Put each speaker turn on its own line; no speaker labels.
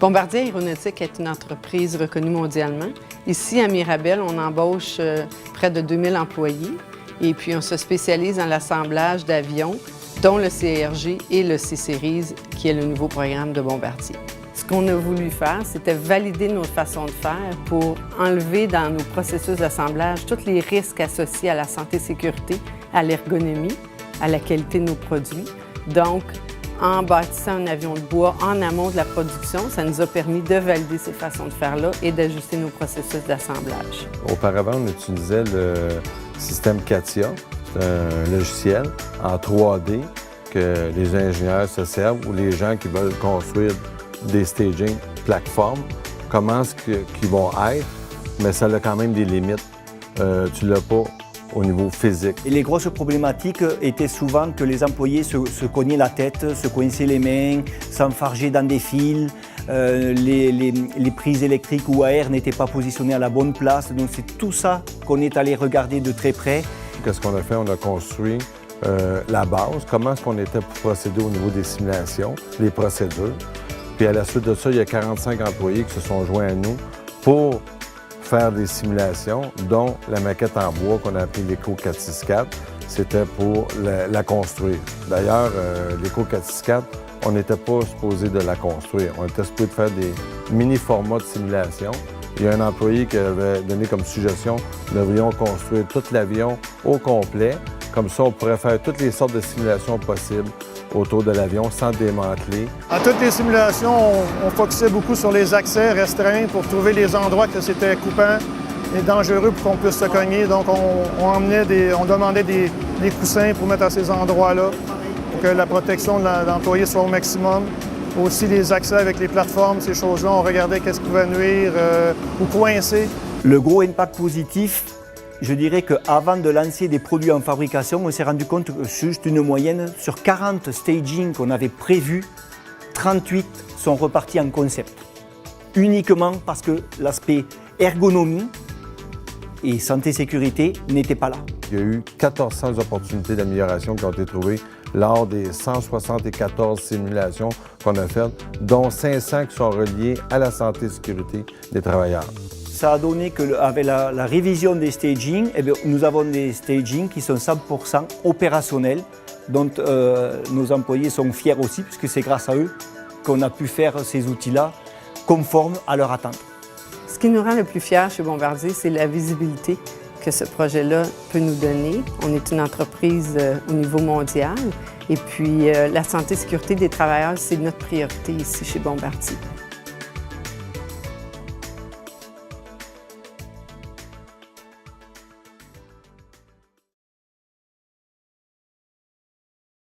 Bombardier Aéronautique est une entreprise reconnue mondialement. Ici, à Mirabel, on embauche près de 2000 employés et puis on se spécialise dans l'assemblage d'avions, dont le CRJ et le C-Series, qui est le nouveau programme de Bombardier. Ce qu'on a voulu faire, c'était valider notre façon de faire pour enlever dans nos processus d'assemblage tous les risques associés à la santé et sécurité, à l'ergonomie, à la qualité de nos produits. Donc, en bâtissant un avion de bois en amont de la production, ça nous a permis de valider ces façons de faire-là et d'ajuster nos processus d'assemblage.
Auparavant, on utilisait le système CATIA. C'est un logiciel en 3D que les ingénieurs se servent ou les gens qui veulent construire des staging plateformes, comment est-ce qu'ils vont être, mais ça a quand même des limites. Tu l'as pas au niveau physique.
Et les grosses problématiques étaient souvent que les employés se cognaient la tête, se coinçaient les mains, s'enfargeaient dans des fils, les prises électriques ou à air n'étaient pas positionnées à la bonne place. Donc c'est tout ça qu'on est allé regarder de très près.
Qu'est-ce qu'on a fait? On a construit la base, comment est-ce qu'on était pour procéder au niveau des simulations, les procédures. Puis à la suite de ça, il y a 45 employés qui se sont joints à nous pour faire des simulations, dont la maquette en bois qu'on a appelée l'Eco 464, c'était pour la construire. D'ailleurs, l'Eco 464, on n'était pas supposé de la construire. On était supposé de faire des mini-formats de simulation. Il y a un employé qui avait donné comme suggestion, nous devrions construire tout l'avion au complet. Comme ça, on pourrait faire toutes les sortes de simulations possibles autour de l'avion sans démanteler.
À toutes les simulations, on focusait beaucoup sur les accès restreints pour trouver les endroits que c'était coupant et dangereux pour qu'on puisse se cogner. Donc, on demandait des coussins pour mettre à ces endroits-là pour que la protection de l'employé soit au maximum. Aussi, les accès avec les plateformes, ces choses-là, on regardait qu'est-ce qui pouvait nuire ou coincer.
Le gros impact positif, je dirais qu'avant de lancer des produits en fabrication, on s'est rendu compte que juste une moyenne, sur 40 staging qu'on avait prévus, 38 sont repartis en concept. Uniquement parce que l'aspect ergonomie et santé-sécurité n'était pas là.
Il y a eu 1400 opportunités d'amélioration qui ont été trouvées lors des 174 simulations qu'on a faites, dont 500 qui sont reliées à la santé et sécurité des travailleurs.
Ça a donné qu'avec la révision des staging, nous avons des staging qui sont 100% opérationnels, dont nos employés sont fiers aussi, puisque c'est grâce à eux qu'on a pu faire ces outils-là conformes à leur attente.
Ce qui nous rend le plus fiers chez Bombardier, c'est la visibilité que ce projet-là peut nous donner. On est une entreprise au niveau mondial et puis la santé et sécurité des travailleurs, c'est notre priorité ici chez Bombardier.